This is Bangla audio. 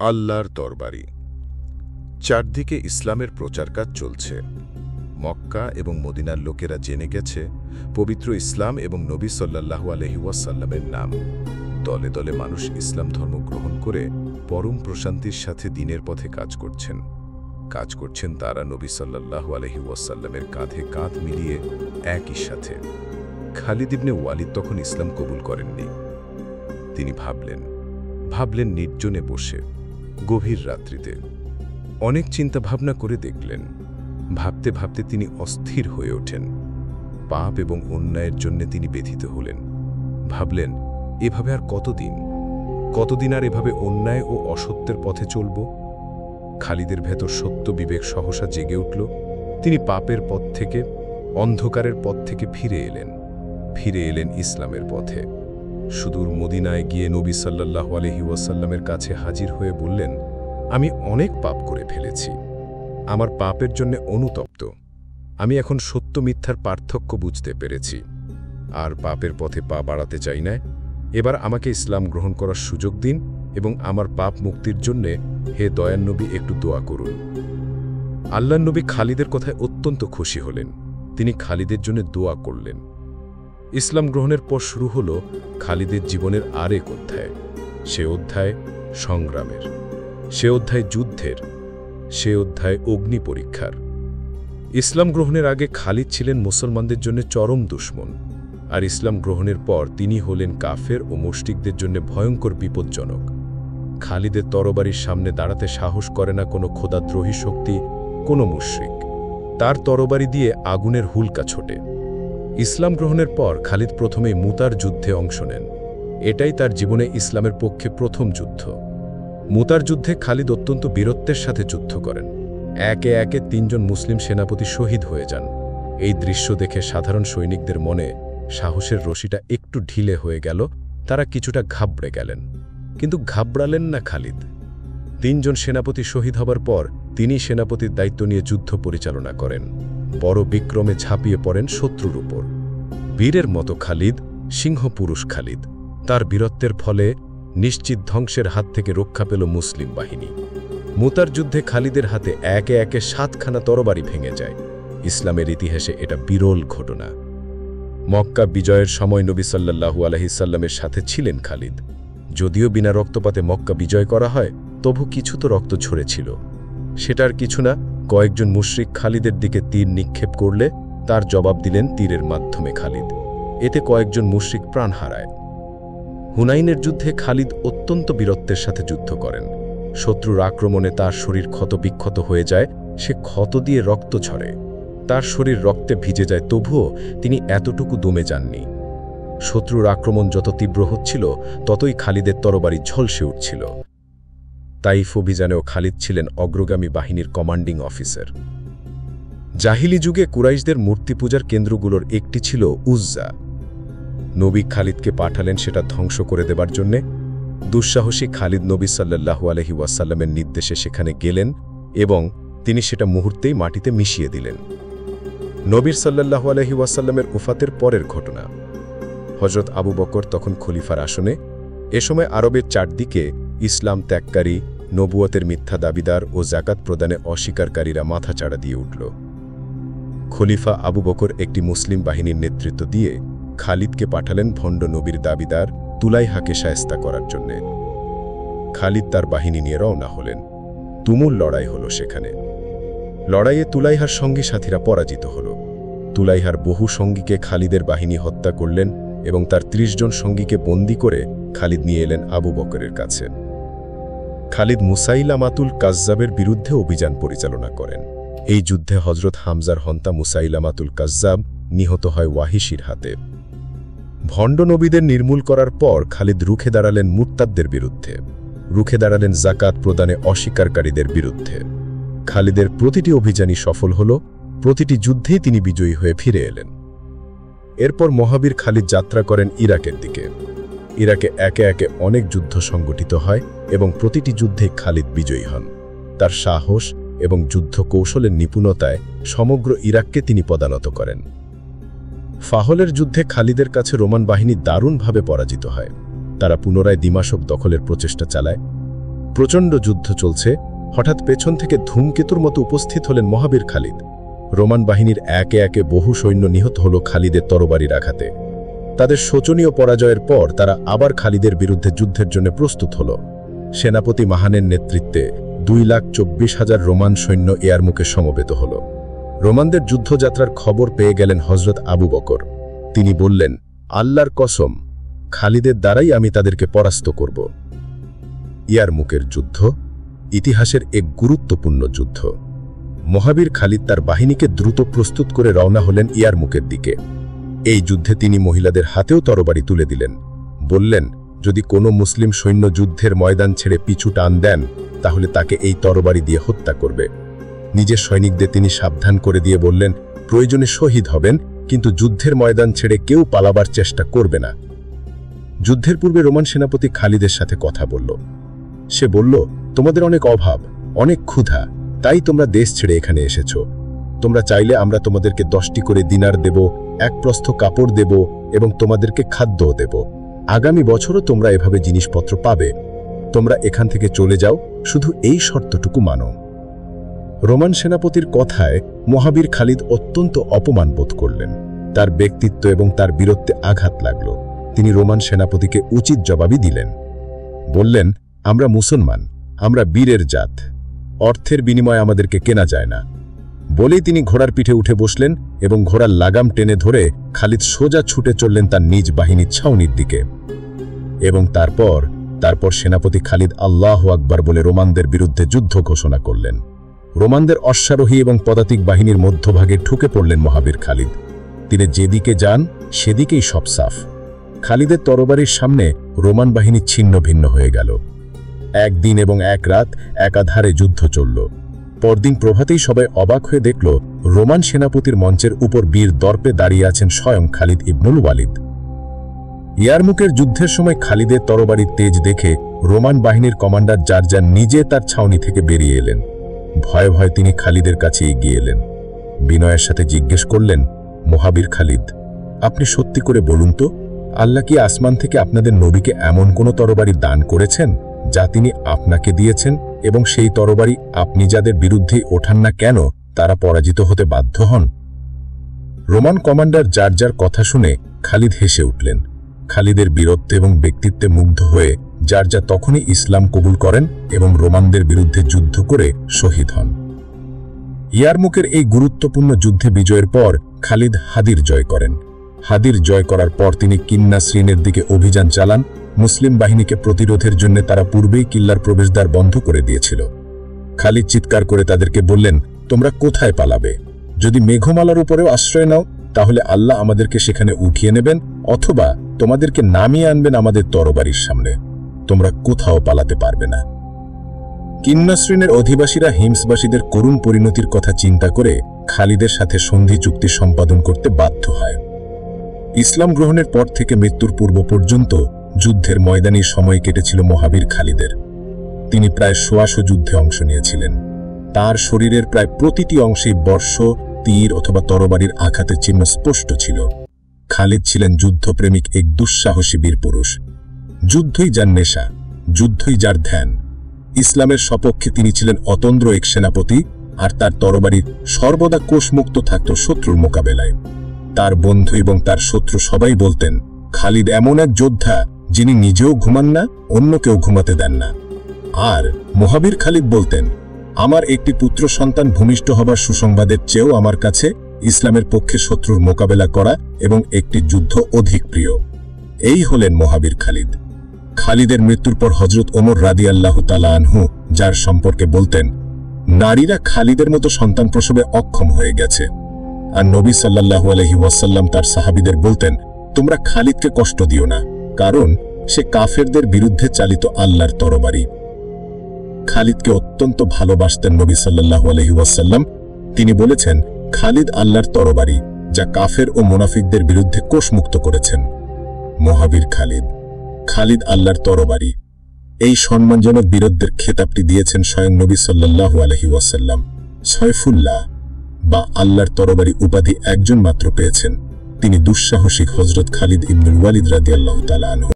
আল্লাহর তরবারি। চারদিকে ইসলামের প্রচার কাজ চলছে। মক্কা এবং মদিনার লোকেরা জেনে গেছে পবিত্র ইসলাম এবং নবী সাল্লাল্লাহু আলাইহি ওয়াসাল্লামের নাম। দলে দলে মানুষ ইসলাম ধর্ম গ্রহণ করে পরম প্রশান্তির সাথে দ্বীনের পথে কাজ করছেন তারা নবী সাল্লাল্লাহু আলাইহি ওয়াসাল্লামের কাঁধে কাঁধ মিলিয়ে একই সাথে। খালিদ ইবনে ওয়ালিদ তখন ইসলাম কবুল করেননি। তিনি ভাবলেন নির্জনে বসে, গভীর রাত্রিতে। অনেক চিন্তা ভাবনা করে দেখলেন। ভাবতে ভাবতে তিনি অস্থির হয়ে ওঠেন। পাপ এবং অন্যায়ের জন্য তিনি ব্যথিত হলেন। ভাবলেন, এভাবে আর কতদিন আর এভাবে অন্যায় ও অসত্যের পথে চলব? খালিদের ভেতর সত্য বিবেক সহসা জেগে উঠল। তিনি পাপের পথ থেকে, অন্ধকারের পথ থেকে ফিরে এলেন ইসলামের পথে। সুদূর মদিনায় গিয়ে নবী সাল্লাল্লাহু আলাইহি ওয়াসাল্লামের কাছে হাজির হয়ে বললেন, আমি অনেক পাপ করে ফেলেছি। আমার পাপের জন্য অনুতপ্ত। আমি এখন সত্য মিথ্যার পার্থক্য বুঝতে পেরেছি। আর পাপের পথে পা বাড়াতে চাই না। এবার আমাকে ইসলাম গ্রহণ করার সুযোগ দিন এবং আমার পাপ মুক্তির জন্যে হে দয়ার নবী একটু দোয়া করুন। আল্লাহর নবী খালিদের কথায় অত্যন্ত খুশি হলেন। তিনি খালিদের জন্য দোয়া করলেন। ইসলাম গ্রহণের পর শুরু হল খালিদের জীবনের আরেক অধ্যায়। সে অধ্যায় সংগ্রামের, সে অধ্যায় যুদ্ধের, সে অধ্যায় অগ্নি পরীক্ষার। ইসলাম গ্রহণের আগে খালিদ ছিলেন মুসলমানদের জন্য চরম দুশমন, আর ইসলাম গ্রহণের পর তিনি হলেন কাফের ও মুশরিকদের জন্য ভয়ঙ্কর বিপজ্জনক। খালিদের তরবারির সামনে দাঁড়াতে সাহস করে না কোনো খোদাদ্রোহী শক্তি, কোনো মুশরিক। তার তরবারি দিয়ে আগুনের হুলকা ছোটে। ইসলাম গ্রহণের পর খালিদ প্রথমেই মুতার যুদ্ধে অংশ নেন। এটাই তার জীবনে ইসলামের পক্ষে প্রথম যুদ্ধ। মুতার যুদ্ধে খালিদ অত্যন্ত বীরত্বের সাথে যুদ্ধ করেন। একে একে ৩ জন মুসলিম সেনাপতি শহীদ হয়ে যান। এই দৃশ্য দেখে সাধারণ সৈনিকদের মনে সাহসের রশিটা একটু ঢিলে হয়ে গেল। তারা কিছুটা ঘাবড়ে গেলেন, কিন্তু ঘাবড়ালেন না খালিদ। ৩ জন সেনাপতি শহীদ হবার পর তিনি সেনাপতির দায়িত্ব নিয়ে যুদ্ধ পরিচালনা করেন। বড় বিক্রমে ঝাঁপিয়ে পড়েন শত্রুর উপর। বীরের মতো খালিদ, সিংহপুরুষ খালিদ। তার বীরত্বের ফলে নিশ্চিত ধ্বংসের হাত থেকে রক্ষা পেল মুসলিম বাহিনী। মুতার যুদ্ধে খালিদের হাতে একে একে 7খানা তরবারি ভেঙে যায়। ইসলামের ইতিহাসে এটা বিরল ঘটনা। মক্কা বিজয়ের সময় নবী সাল্লাল্লাহু আলাইহি সাল্লামের সাথে ছিলেন খালিদ। যদিও বিনা রক্তপাতে মক্কা বিজয় করা হয়, তবু কিছু তো রক্ত ঝরেছিল। সেটার কিছু না, কয়েকজন মুশরিক খালিদের দিকে তীর নিক্ষেপ করলে তার জবাব দিলেন তীরের মাধ্যমে খালিদ। এতে কয়েকজন মুশরিক প্রাণ হারায়। হুনাইনের যুদ্ধে খালিদ অত্যন্ত বীরত্বের সাথে যুদ্ধ করেন। শত্রুর আক্রমণে তার শরীর ক্ষতবিক্ষত হয়ে যায়। সে ক্ষত দিয়ে রক্ত ঝরে। তার শরীর রক্তে ভিজে যায়, তবুও তিনি এতটুকু দমে যাননি। শত্রুর আক্রমণ যত তীব্র হচ্ছিল, ততই খালিদের তরবারি ঝলসে উঠছিল। তাইফ অভিযানেও খালিদ ছিলেন অগ্রগামী বাহিনীর কমান্ডিং অফিসার। জাহিলি যুগে কুরাইশদের মূর্তি পূজার কেন্দ্রগুলোর একটি ছিল উজ্জা। নবী খালিদকে পাঠালেন সেটা ধ্বংস করে দেবার জন্যে। দুঃসাহসী খালিদ নবী সাল্লাল্লাহু আলাইহি ওয়াসাল্লামের নির্দেশে সেখানে গেলেন এবং তিনি সেটা মুহূর্তেই মাটিতে মিশিয়ে দিলেন। নবীর সাল্লাল্লাহু আলাইহি ওয়াসাল্লামের ওফাতের পরের ঘটনা। হযরত আবু বকর তখন খলিফার আসনে। এ সময় আরবের চারদিকে ইসলাম ত্যাগকারী, নবুয়তের মিথ্যা দাবিদার ও যাকাত প্রদানে অস্বীকারীরা মাথাচাড়া দিয়ে উঠল। খলিফা আবু বকর একটি মুসলিম বাহিনীর নেতৃত্ব দিয়ে খালিদকে পাঠালেন ভণ্ড নবীর দাবিদার তুলাইহাকে শায়েস্তা করার জন্য। খালিদ তার বাহিনী নিয়ে রওনা হলেন। তুমুল লড়াই হল সেখানে। লড়াইয়ে তুলাইহার সঙ্গী সাথীরা পরাজিত হল। তুলাইহার বহু সঙ্গীকে খালিদের বাহিনী হত্যা করলেন এবং তার ৩০ জন সঙ্গীকে বন্দী করে খালিদ নিয়ে এলেন আবু বকরের কাছে। খালিদ মুসাইলামাতুল কাজ্জাবের বিরুদ্ধে অভিযান পরিচালনা করেন। এই যুদ্ধে হযরত হামজার হন্তা মুসাইলামাতুল কাজ্জাব নিহত হয় ওয়াহিশির হাতে। ভণ্ড নবীদের নির্মূল করার পর খালিদ রুখে দাঁড়ালেন মুরতাদদের বিরুদ্ধে, রুখে দাঁড়ালেন যাকাত প্রদানে অস্বীকারীদের বিরুদ্ধে। খালিদের প্রতিটি অভিযানই সফল হল। প্রতিটি যুদ্ধেই তিনি বিজয়ী হয়ে ফিরে এলেন। এরপর মহাবীর খালিদ যাত্রা করেন ইরাকের দিকে। ইরাকে একে একে অনেক যুদ্ধ সংগঠিত হয় এবং প্রতিটি যুদ্ধে খালিদ বিজয়ী হন। তার সাহস এবং যুদ্ধ কৌশলের নিপুণতায় সমগ্র ইরাককে তিনি পদানত করেন। ফাহলের যুদ্ধে খালিদের কাছে রোমান বাহিনী দারুণভাবে পরাজিত হয়। তারা পুনরায় দিমাশক দখলের প্রচেষ্টা চালায়। প্রচণ্ড যুদ্ধ চলছে, হঠাৎ পেছন থেকে ধূমকেতুর মতো উপস্থিত হলেন মহাবীর খালিদ। রোমান বাহিনীর একে একে বহু সৈন্য নিহত হল খালিদের তরবারির আঘাতে। তাদের শোচনীয় পরাজয়ের পর তারা আবার খালিদের বিরুদ্ধে যুদ্ধের জন্য প্রস্তুত হল। সেনাপতি মাহানের নেতৃত্বে 2,24,000 রোমান সৈন্য ইয়ারমুকে সমবেত হল। রোমানদের যুদ্ধযাত্রার খবর পেয়ে গেলেন হযরত আবু বকর। তিনি বললেন, আল্লাহর কসম, খালিদের দ্বারাই আমি তাদেরকে পরাস্ত করব। ইয়ারমুকের যুদ্ধ ইতিহাসের এক গুরুত্বপূর্ণ যুদ্ধ। মহাবীর খালিদ তার বাহিনীকে দ্রুত প্রস্তুত করে রওনা হলেন ইয়ারমুকের দিকে। এই যুদ্ধে তিনি মহিলাদের হাতেও তরবারি তুলে দিলেন। বললেন, যদি কোনো মুসলিম সৈন্য যুদ্ধের ময়দান ছেড়ে পিছু টান দেন, তাহলে তাকে এই তরবারি দিয়ে হত্যা করবে। নিজের সৈনিকদের তিনি সাবধান করে দিয়ে বললেন, প্রয়োজনে শহীদ হবেন, কিন্তু যুদ্ধের ময়দান ছেড়ে কেউ পালাবার চেষ্টা করবে না। যুদ্ধের পূর্বে রোমান সেনাপতি খালিদের সাথে কথা বলল। সে বলল, তোমাদের অনেক অভাব, অনেক ক্ষুধা, তাই তোমরা দেশ ছেড়ে এখানে এসেছ। তোমরা চাইলে আমরা তোমাদেরকে 10টি করে দিনার দেব, এক প্রস্থ কাপড় দেব এবং তোমাদেরকে খাদ্যও দেব। আগামী বছরও তোমরা এভাবে জিনিসপত্র পাবে। তোমরা এখান থেকে চলে যাও, শুধু এই শর্তটুকু মানো। রোমান সেনাপতির কথায় মহাবীর খালিদ অত্যন্ত অপমান বোধ করলেন। তার ব্যক্তিত্ব এবং তার বীরত্বে আঘাত লাগল। তিনি রোমান সেনাপতিকে উচিত জবাবই দিলেন। বললেন, আমরা মুসলমান, আমরা বীরের জাত, অর্থের বিনিময়ে আমাদেরকে কেনা যায় না। বলেই তিনি ঘোড়ার পিঠে উঠে বসলেন এবং ঘোড়ার লাগাম টেনে ধরে খালিদ সোজা ছুটে চললেন তার নিজ বাহিনীর ছাউনির দিকে। এবং তারপর সেনাপতি খালিদ আল্লাহু আকবার বলে রোমানদের বিরুদ্ধে যুদ্ধ ঘোষণা করলেন। রোমানদের অশ্বারোহী এবং পদাতিক বাহিনীর মধ্যভাগে ঢুকে পড়লেন মহাবীর খালিদ। তিনি যেদিকে যান সেদিকেই সব সাফ। খালিদের তরবারির সামনে রোমান বাহিনী ছিন্ন ভিন্ন হয়ে গেল। একদিন এবং এক রাত একাধারে যুদ্ধ চলল। পরদিন প্রভাতেই সবাই অবাক হয়ে দেখল, রোমান সেনাপতির মঞ্চের উপর বীর দর্পে দাঁড়িয়ে আছেন স্বয়ং খালিদ ইবনুল ওয়ালিদ। ইয়ারমুকের যুদ্ধের সময় খালিদের তরবারির তেজ দেখে রোমান বাহিনীর কমান্ডার জারজান নিজে তার ছাউনি থেকে বেরিয়ে এলেন। ভয়ে ভয়ে তিনি খালিদের কাছে এগিয়ে এলেন। বিনয়ের সাথে জিজ্ঞেস করলেন, মহাবীর খালিদ, আপনি সত্যি করে বলুন তো, আল্লাহ কি আসমান থেকে আপনাদের নবীকে এমন কোন তরবারি দান করেছেন যা তিনি আপনাকে দিয়েছেন, এবং সেই তরবারি আপনি যাদের বিরুদ্ধে ওঠান না কেন তারা পরাজিত হতে বাধ্য হন? রোমান কমান্ডার জারজার কথা শুনে খালিদ হেসে উঠলেন। খালিদের বীরত্বে এবং ব্যক্তিত্বে মুগ্ধ হয়ে জারজা তখনই ইসলাম কবুল করেন এবং রোমানদের বিরুদ্ধে যুদ্ধ করে শহীদ হন। ইয়ারমুকের এই গুরুত্বপূর্ণ যুদ্ধে বিজয়ের পর খালিদ হাদির জয় করেন। হাদির জয় করার পর তিনি কিন্নাসরিনের দিকে অভিযান চালান। মুসলিম বাহিনীকে প্রতিরোধের জন্য তারা পূর্বেই কিল্লার প্রবেশদ্বার বন্ধ করে দিয়েছিল। খালিদ চিৎকার করে তাদেরকে বললেন, তোমরা কোথায় পালাবে? যদি মেঘমালার উপরেও আশ্রয় নাও, তাহলে আল্লাহ আমাদেরকে সেখানে উঠিয়ে নেবেন, অথবা তোমাদেরকে নামিয়ে আনবেন আমাদের তরবারির সামনে। তোমরা কোথাও পালাতে পারবে না। কিন্নাসরিনের অধিবাসীরা হিমসবাসীদের করুণ পরিণতির কথা চিন্তা করে খালিদের সাথে সন্ধি চুক্তি সম্পাদন করতে বাধ্য হয়। ইসলাম গ্রহণের পর থেকে মৃত্যুর পূর্ব পর্যন্ত যুদ্ধের ময়দানে সময় কেটেছিল মহাবীর খালিদের। তিনি প্রায় 100 যুদ্ধে অংশ নিয়েছিলেন। তার শরীরের প্রায় প্রতিটি অংশেই বর্ষ, তীর অথবা তরবারির আঘাতের চিহ্ন স্পষ্ট ছিল। খালিদ ছিলেন যুদ্ধপ্রেমিক এক দুঃসাহসী বীর পুরুষ। যুদ্ধই যার নেশা, যুদ্ধই যার ধ্যান। ইসলামের সপক্ষে তিনি ছিলেন অতন্দ্র এক সেনাপতি, আর তার তরবারি সর্বদা কোষমুক্ত থাকত শত্রুর মোকাবেলায়। তার বন্ধু এবং তার শত্রু সবাই বলতেন, খালিদ এমন এক যোদ্ধা যিনি নিজেও ঘুমান না, অন্য কেউ ঘুমাতে দেন না। আর মহাবীর খালিদ বলতেন, আমার একটি পুত্র সন্তান ভূমিষ্ঠ হবার সুসংবাদের চেয়েও আমার কাছে ইসলামের পক্ষে শত্রুর মোকাবেলা করা এবং একটি যুদ্ধ অধিক প্রিয়। এই হলেন মহাবীর খালিদ। খালিদের মৃত্যুর পর হযরত ওমর রাদিয়াল্লাহু তাআলা আনহু যার সম্পর্কে বলতেন, নারীরা খালিদের মতো সন্তান প্রসবে অক্ষম হয়ে গেছে। আর নবী সাল্লাল্লাহু আলাইহি ওয়াসাল্লাম তার সাহাবীদের বলতেন, তোমরা খালিদকে কষ্ট দিও না, কারণ সে কাফেরদের বিরুদ্ধে চালিত আল্লাহর তরবারি। খালিদকে অত্যন্ত ভালোবাসতেন নবী সাল্লাল্লাহু আলাইহি ওয়াসাল্লাম। তিনি বলেছেন, খালিদ আল্লাহর তরবারি যা কাফের ও মুনাফিকদের বিরুদ্ধে কোষমুক্ত করেছেন। মহাবীর খালিদ, খালিদ আল্লাহর তরবারি, এই সম্মানজনক বীরত্বের খেতাবটি দিয়েছেন স্বয়ং নবী সাল্লাল্লাহু আলাইহি ওয়াসাল্লাম। সয়ফুল্লাহ বা আল্লাহর তরবারি উপাধি একজন মাত্র পেয়েছেন, তিনি দুঃসাহসিক হযরত খালিদ ইবনুল ওয়ালিদ রাদিয়াল্লাহু তাআলা আনহু।